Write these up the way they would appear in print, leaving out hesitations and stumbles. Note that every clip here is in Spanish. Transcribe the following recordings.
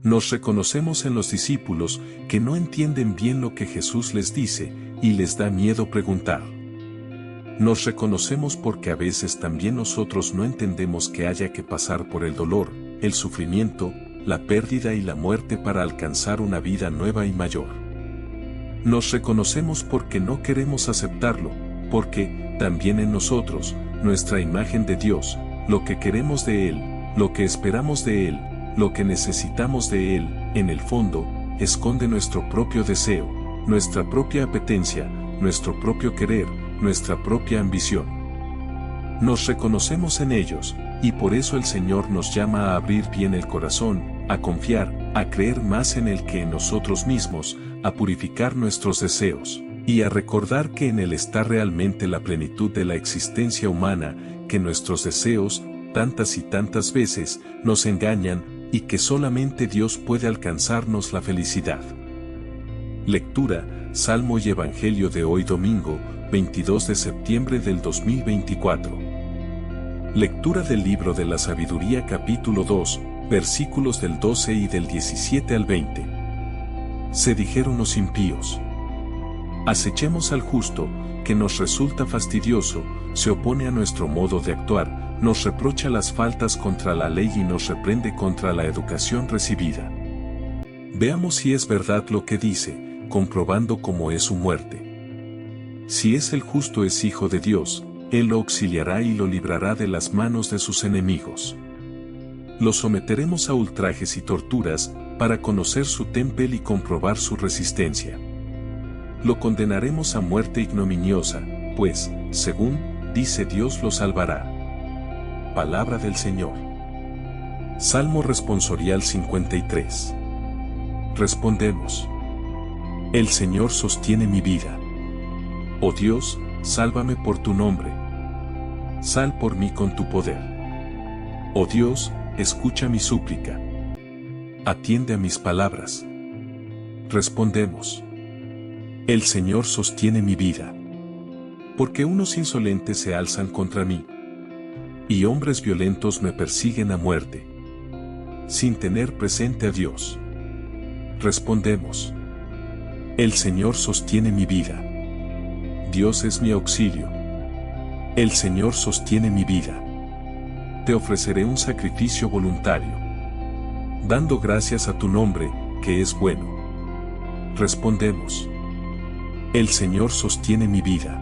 Nos reconocemos en los discípulos que no entienden bien lo que Jesús les dice y les da miedo preguntar. Nos reconocemos porque a veces también nosotros no entendemos que haya que pasar por el dolor, el sufrimiento, la pérdida y la muerte para alcanzar una vida nueva y mayor. Nos reconocemos porque no queremos aceptarlo, porque, también en nosotros, nuestra imagen de Dios, lo que queremos de Él, lo que esperamos de Él, lo que necesitamos de Él, en el fondo, esconde nuestro propio deseo, nuestra propia apetencia, nuestro propio querer, nuestra propia ambición. Nos reconocemos en ellos, y por eso el Señor nos llama a abrir bien el corazón, a confiar, a creer más en Él que en nosotros mismos, a purificar nuestros deseos, y a recordar que en Él está realmente la plenitud de la existencia humana, que nuestros deseos, tantas y tantas veces, nos engañan, y que solamente Dios puede alcanzarnos la felicidad. Lectura, Salmo y Evangelio de hoy domingo, 22 de septiembre del 2024. Lectura del libro de la Sabiduría capítulo 2, versículos del 12 y del 17 al 20. Se dijeron los impíos: acechemos al justo, que nos resulta fastidioso, se opone a nuestro modo de actuar, nos reprocha las faltas contra la ley y nos reprende contra la educación recibida. Veamos si es verdad lo que dice, comprobando cómo es su muerte. Si es el justo es hijo de Dios, Él lo auxiliará y lo librará de las manos de sus enemigos. Lo someteremos a ultrajes y torturas, para conocer su tempel y comprobar su resistencia. Lo condenaremos a muerte ignominiosa, pues, según dice Dios, lo salvará. Palabra del Señor. Salmo responsorial 53. Respondemos: el Señor sostiene mi vida. Oh Dios, sálvame por tu nombre. Sal por mí con tu poder. Oh Dios, escucha mi súplica. Atiende a mis palabras. Respondemos: el Señor sostiene mi vida. Porque unos insolentes se alzan contra mí, y hombres violentos me persiguen a muerte, sin tener presente a Dios. Respondemos: el Señor sostiene mi vida. Dios es mi auxilio. El Señor sostiene mi vida. Te ofreceré un sacrificio voluntario, dando gracias a tu nombre, que es bueno. Respondemos: el Señor sostiene mi vida.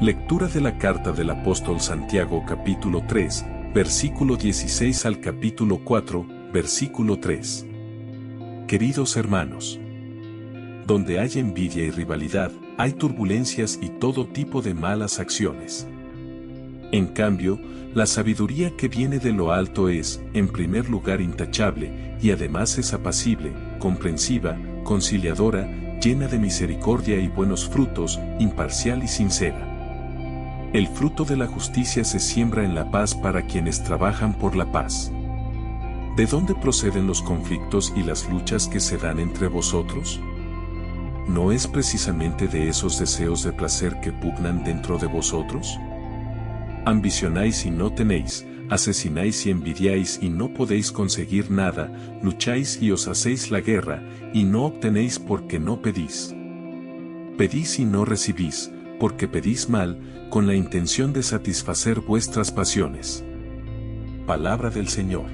Lectura de la carta del apóstol Santiago capítulo 3, versículo 16 al capítulo 4, versículo 3. Queridos hermanos, donde hay envidia y rivalidad, hay turbulencias y todo tipo de malas acciones. En cambio, la sabiduría que viene de lo alto es, en primer lugar, intachable, y además es apacible, comprensiva, conciliadora, llena de misericordia y buenos frutos, imparcial y sincera. El fruto de la justicia se siembra en la paz para quienes trabajan por la paz. ¿De dónde proceden los conflictos y las luchas que se dan entre vosotros? ¿No es precisamente de esos deseos de placer que pugnan dentro de vosotros? Ambicionáis y no tenéis, asesináis y envidiáis y no podéis conseguir nada, lucháis y os hacéis la guerra, y no obtenéis porque no pedís. Pedís y no recibís, porque pedís mal, con la intención de satisfacer vuestras pasiones. Palabra del Señor.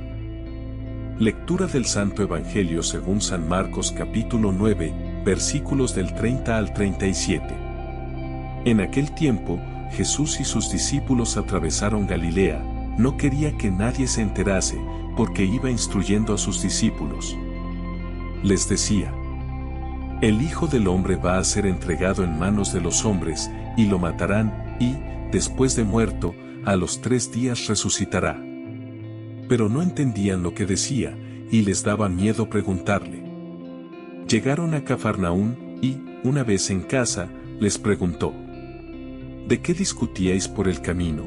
Lectura del Santo Evangelio según San Marcos capítulo 9, versículos del 30 al 37. En aquel tiempo, Jesús y sus discípulos atravesaron Galilea. No quería que nadie se enterase, porque iba instruyendo a sus discípulos. Les decía: el Hijo del Hombre va a ser entregado en manos de los hombres, y lo matarán, y, después de muerto, a los 3 días resucitará. Pero no entendían lo que decía, y les daba miedo preguntarle. Llegaron a Cafarnaún, y, una vez en casa, les preguntó: ¿de qué discutíais por el camino?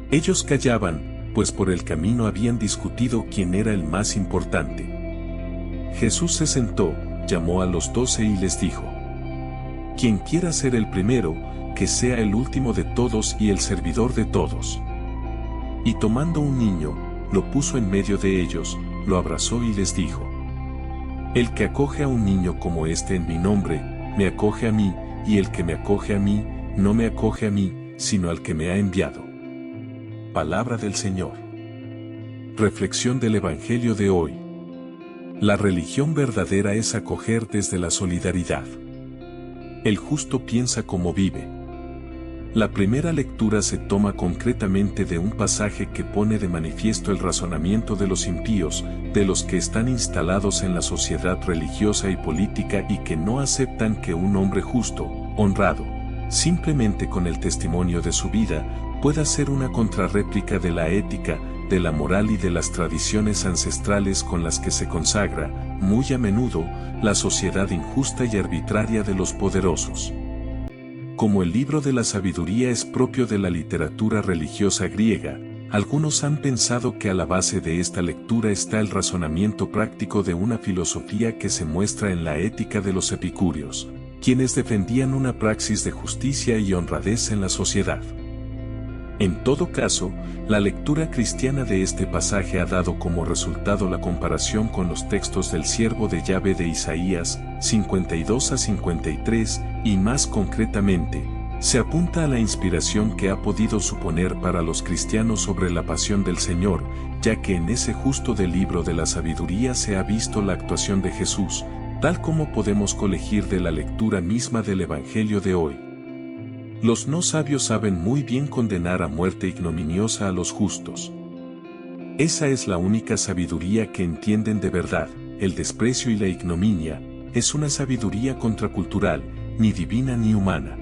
Ellos callaban, pues por el camino habían discutido quién era el más importante. Jesús se sentó, llamó a los 12 y les dijo: quien quiera ser el primero, que sea el último de todos y el servidor de todos. Y tomando un niño, lo puso en medio de ellos, lo abrazó y les dijo: El que acoge a un niño como este en mi nombre, me acoge a mí, y el que me acoge a mí, no me acoge a mí, sino al que me ha enviado. Palabra del Señor. Reflexión del Evangelio de hoy. La religión verdadera es acoger desde la solidaridad. El justo piensa como vive. La primera lectura se toma concretamente de un pasaje que pone de manifiesto el razonamiento de los impíos, de los que están instalados en la sociedad religiosa y política y que no aceptan que un hombre justo, honrado, simplemente con el testimonio de su vida, pueda ser una contrarréplica de la ética, de la moral y de las tradiciones ancestrales con las que se consagra, muy a menudo, la sociedad injusta y arbitraria de los poderosos. Como el libro de la sabiduría es propio de la literatura religiosa griega, algunos han pensado que a la base de esta lectura está el razonamiento práctico de una filosofía que se muestra en la ética de los epicúreos, quienes defendían una praxis de justicia y honradez en la sociedad. En todo caso, la lectura cristiana de este pasaje ha dado como resultado la comparación con los textos del siervo de Yahvé de Isaías 52 a 53, y más concretamente, se apunta a la inspiración que ha podido suponer para los cristianos sobre la pasión del Señor, ya que en ese justo del libro de la sabiduría se ha visto la actuación de Jesús, tal como podemos colegir de la lectura misma del Evangelio de hoy. Los no sabios saben muy bien condenar a muerte ignominiosa a los justos. Esa es la única sabiduría que entienden de verdad. El desprecio y la ignominia es una sabiduría contracultural, ni divina ni humana.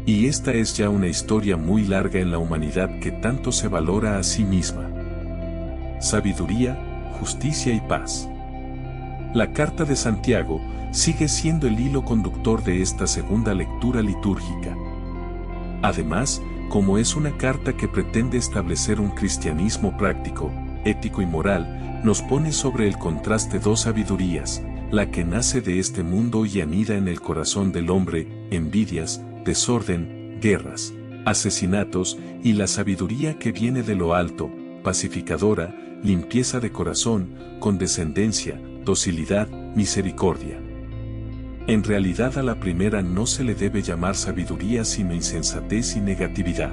Y esta es ya una historia muy larga en la humanidad que tanto se valora a sí misma. Sabiduría, justicia y paz. La carta de Santiago sigue siendo el hilo conductor de esta segunda lectura litúrgica. Además, como es una carta que pretende establecer un cristianismo práctico, ético y moral, nos pone sobre el contraste dos sabidurías, la que nace de este mundo y anida en el corazón del hombre, envidias, desorden, guerras, asesinatos, y la sabiduría que viene de lo alto, pacificadora, limpieza de corazón, condescendencia, docilidad, misericordia. En realidad a la primera no se le debe llamar sabiduría sino insensatez y negatividad.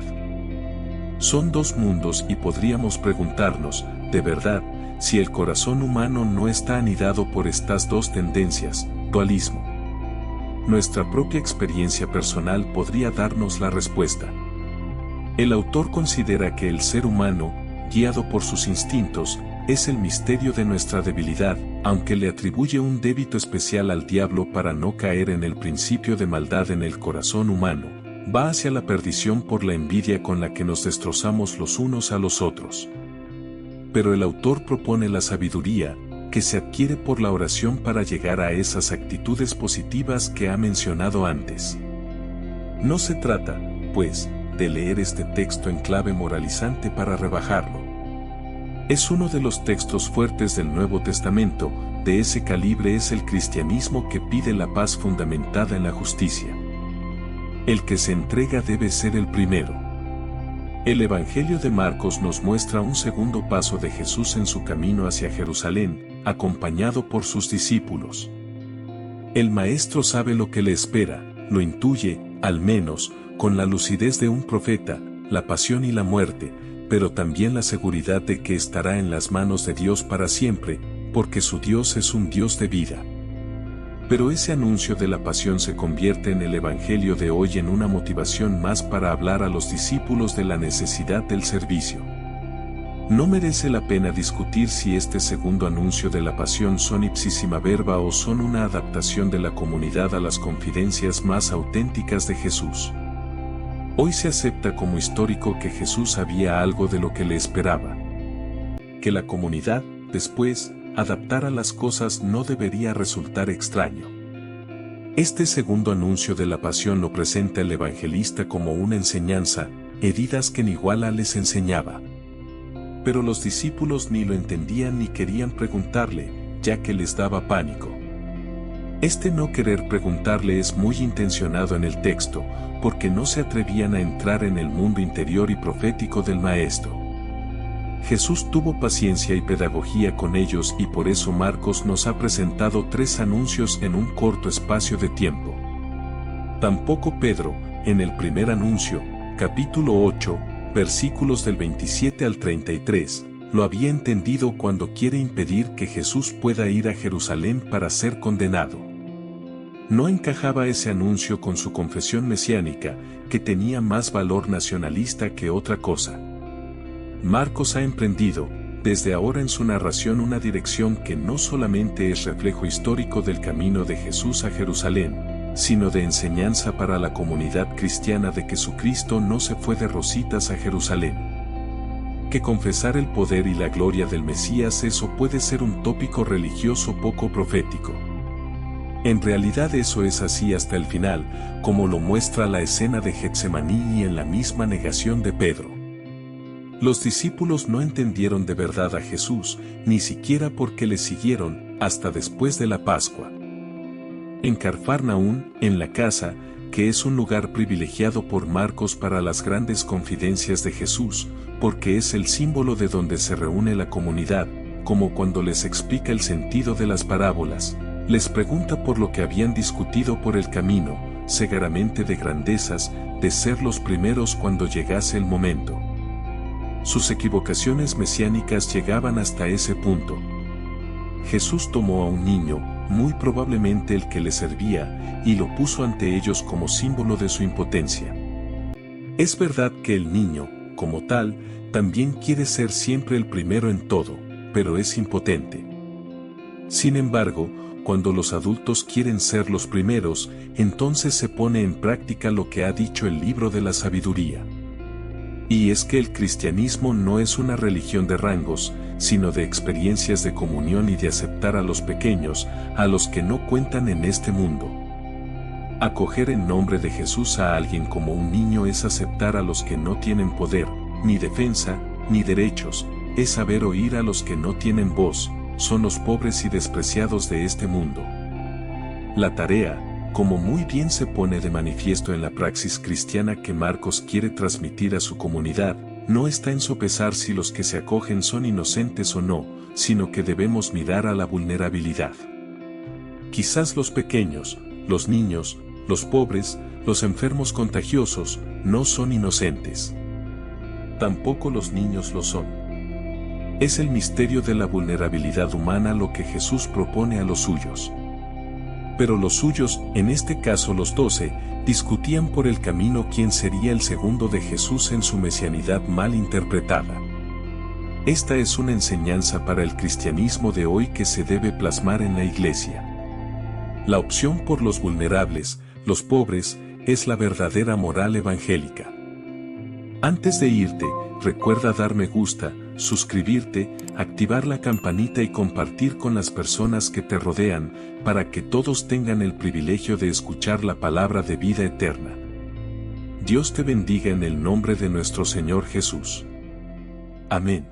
Son dos mundos y podríamos preguntarnos, de verdad, si el corazón humano no está anidado por estas dos tendencias, dualismo. Nuestra propia experiencia personal podría darnos la respuesta. El autor considera que el ser humano, guiado por sus instintos, es el misterio de nuestra debilidad, aunque le atribuye un débito especial al diablo para no caer en el principio de maldad en el corazón humano, va hacia la perdición por la envidia con la que nos destrozamos los unos a los otros. Pero el autor propone la sabiduría, que se adquiere por la oración para llegar a esas actitudes positivas que ha mencionado antes. No se trata, pues, de leer este texto en clave moralizante para rebajarlo. Es uno de los textos fuertes del Nuevo Testamento, de ese calibre es el cristianismo que pide la paz fundamentada en la justicia. El que se entrega debe ser el primero. El Evangelio de Marcos nos muestra un segundo paso de Jesús en su camino hacia Jerusalén, acompañado por sus discípulos. El Maestro sabe lo que le espera, lo intuye, al menos, con la lucidez de un profeta, la pasión y la muerte, pero también la seguridad de que estará en las manos de Dios para siempre, porque su Dios es un Dios de vida. Pero ese anuncio de la pasión se convierte en el Evangelio de hoy en una motivación más para hablar a los discípulos de la necesidad del servicio. No merece la pena discutir si este segundo anuncio de la pasión son ipsísima verba o son una adaptación de la comunidad a las confidencias más auténticas de Jesús. Hoy se acepta como histórico que Jesús sabía algo de lo que le esperaba. Que la comunidad, después, adaptara las cosas no debería resultar extraño. Este segundo anuncio de la pasión lo presenta el evangelista como una enseñanza, heridas que ni iguala les enseñaba. Pero los discípulos ni lo entendían ni querían preguntarle, ya que les daba pánico. Este no querer preguntarle es muy intencionado en el texto, porque no se atrevían a entrar en el mundo interior y profético del Maestro. Jesús tuvo paciencia y pedagogía con ellos y por eso Marcos nos ha presentado 3 anuncios en un corto espacio de tiempo. Tampoco Pedro, en el primer anuncio, capítulo 8, versículos del 27 al 33, lo había entendido cuando quiere impedir que Jesús pueda ir a Jerusalén para ser condenado. No encajaba ese anuncio con su confesión mesiánica, que tenía más valor nacionalista que otra cosa. Marcos ha emprendido, desde ahora en su narración, una dirección que no solamente es reflejo histórico del camino de Jesús a Jerusalén, sino de enseñanza para la comunidad cristiana de que su Cristo no se fue de rositas a Jerusalén. Que confesar el poder y la gloria del Mesías, eso puede ser un tópico religioso poco profético. En realidad eso es así hasta el final, como lo muestra la escena de Getsemaní y en la misma negación de Pedro. Los discípulos no entendieron de verdad a Jesús, ni siquiera porque le siguieron, hasta después de la Pascua. En Cafarnaún, en la casa, que es un lugar privilegiado por Marcos para las grandes confidencias de Jesús, porque es el símbolo de donde se reúne la comunidad, como cuando les explica el sentido de las parábolas, les pregunta por lo que habían discutido por el camino, segaramente de grandezas, de ser los primeros cuando llegase el momento. Sus equivocaciones mesiánicas llegaban hasta ese punto. Jesús tomó a un niño, muy probablemente el que le servía, y lo puso ante ellos como símbolo de su impotencia. Es verdad que el niño, como tal, también quiere ser siempre el primero en todo, pero es impotente. Sin embargo, cuando los adultos quieren ser los primeros, entonces se pone en práctica lo que ha dicho el libro de la sabiduría. Y es que el cristianismo no es una religión de rangos, sino de experiencias de comunión y de aceptar a los pequeños, a los que no cuentan en este mundo. Acoger en nombre de Jesús a alguien como un niño es aceptar a los que no tienen poder, ni defensa, ni derechos, es saber oír a los que no tienen voz, son los pobres y despreciados de este mundo. La tarea, como muy bien se pone de manifiesto en la praxis cristiana que Marcos quiere transmitir a su comunidad, no está en sopesar si los que se acogen son inocentes o no, sino que debemos mirar a la vulnerabilidad. Quizás los pequeños, los niños, los pobres, los enfermos contagiosos, no son inocentes. Tampoco los niños lo son. Es el misterio de la vulnerabilidad humana lo que Jesús propone a los suyos. Pero los suyos, en este caso los 12, discutían por el camino quién sería el segundo de Jesús en su mesianidad mal interpretada. Esta es una enseñanza para el cristianismo de hoy que se debe plasmar en la Iglesia. La opción por los vulnerables, los pobres, es la verdadera moral evangélica. Antes de irte, recuerda dar me gusta, suscribirte, activar la campanita y compartir con las personas que te rodean, para que todos tengan el privilegio de escuchar la palabra de vida eterna. Dios te bendiga en el nombre de nuestro Señor Jesús. Amén.